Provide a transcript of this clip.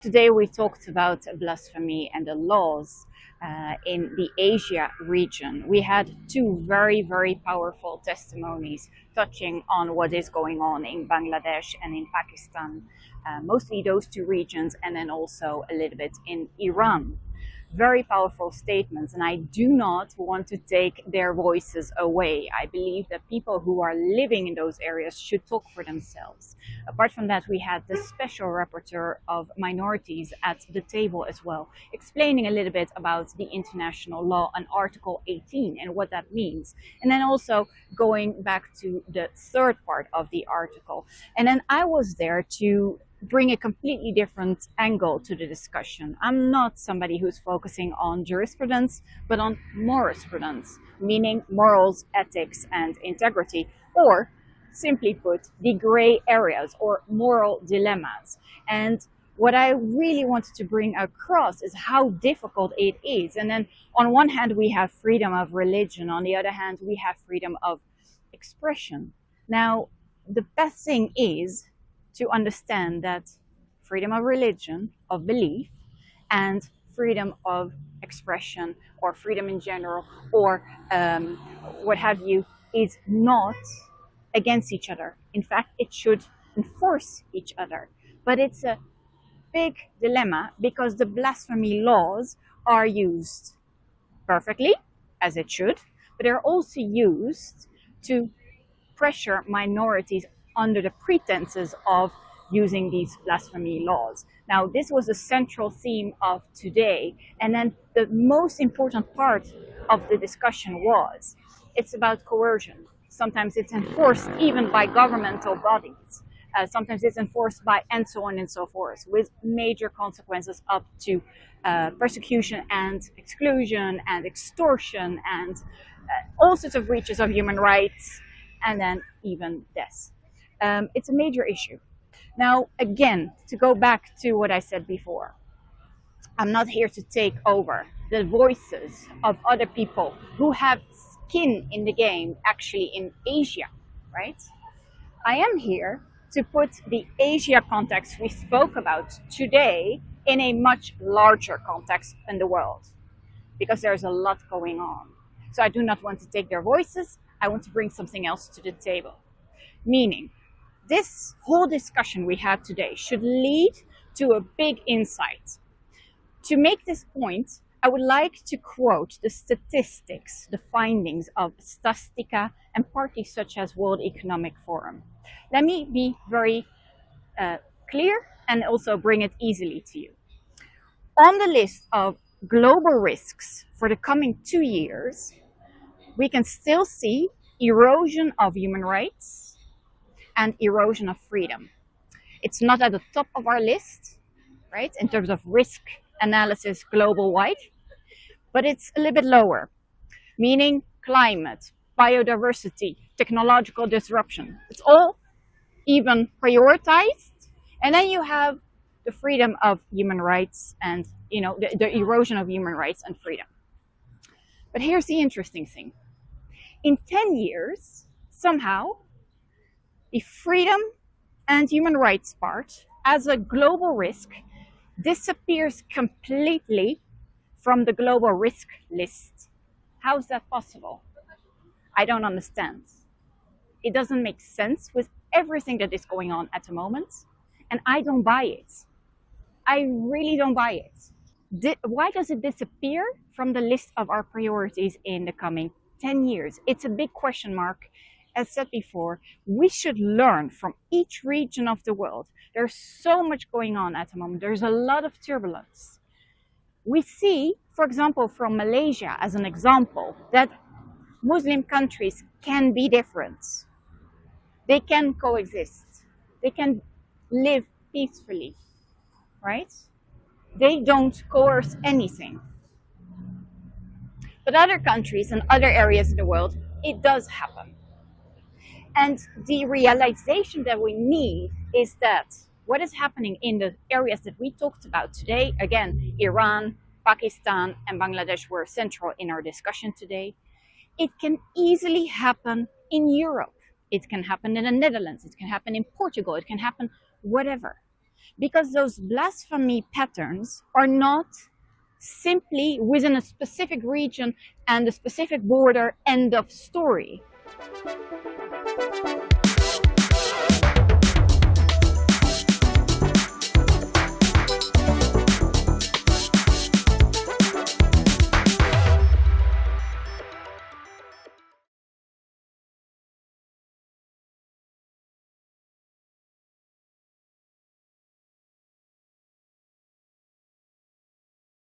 Today we talked about blasphemy and the laws in the Asia region. We had two very powerful testimonies touching on what is going on in Bangladesh and in Pakistan, mostly those two regions, and then also a little bit in Iran. Very powerful statements, and I do not want to take their voices away. I believe that people who are living in those areas should talk for themselves. Apart from that, we had the special rapporteur of minorities at the table as well, explaining a little bit about the international law and Article 18 and what that means. And then also going back to the third part of the article. And then I was there to bring a completely different angle to the discussion. I'm not somebody who's focusing on jurisprudence, but on morisprudence, meaning morals, ethics, and integrity, or simply put, the gray areas or moral dilemmas. And what I really wanted to bring across is how difficult it is. And then on one hand, we have freedom of religion. On the other hand, we have freedom of expression. Now, the best thing is to understand that freedom of religion, of belief, and freedom of expression or freedom in general or what have you is not against each other. In fact, it should enforce each other. But it's a big dilemma because the blasphemy laws are used perfectly, as it should, but they're also used to pressure minorities under the pretenses of using these blasphemy laws. Now, this was a central theme of today. And then the most important part of the discussion was, it's about coercion. Sometimes it's enforced even by governmental bodies. Sometimes it's enforced by and so on and so forth, with major consequences up to persecution and exclusion and extortion and all sorts of breaches of human rights, and then even death. It's a major issue. Now, again, to go back to what I said before, I'm not here to take over the voices of other people who have skin in the game, actually in Asia, right? I am here to put the Asia context we spoke about today in a much larger context in the world, because there's a lot going on. So I do not want to take their voices. I want to bring something else to the table. Meaning, this whole discussion we had today should lead to a big insight. To make this point, I would like to quote the statistics, the findings of Statistica and parties such as World Economic Forum. Let me be very clear and also bring it easily to you. On the list of global risks for the coming 2 years, we can still see erosion of human rights and erosion of freedom. It's not at the top of our list, right, in terms of risk analysis global-wide, but it's a little bit lower, meaning climate, biodiversity, technological disruption. It's all even prioritized. And then you have the freedom of human rights and, the erosion of human rights and freedom. But here's the interesting thing. In 10 years, somehow, the freedom and human rights part as a global risk disappears completely from the global risk list. How is that possible? I don't understand. It doesn't make sense with everything that is going on at the moment, and I don't buy it. I really don't buy it. Why does it disappear from the list of our priorities in the coming 10 years? It's a big question mark. As said before, we should learn from each region of the world. There's so much going on at the moment. There's a lot of turbulence. We see, for example, from Malaysia as an example, that Muslim countries can be different. They can coexist. They can live peacefully, right? They don't coerce anything. But other countries and other areas in the world, it does happen. And the realization that we need is that what is happening in the areas that we talked about today, again, Iran, Pakistan, and Bangladesh were central in our discussion today, it can easily happen in Europe. It can happen in the Netherlands. It can happen in Portugal. It can happen whatever. because those blasphemy patterns are not simply within a specific region and a specific border, end of story.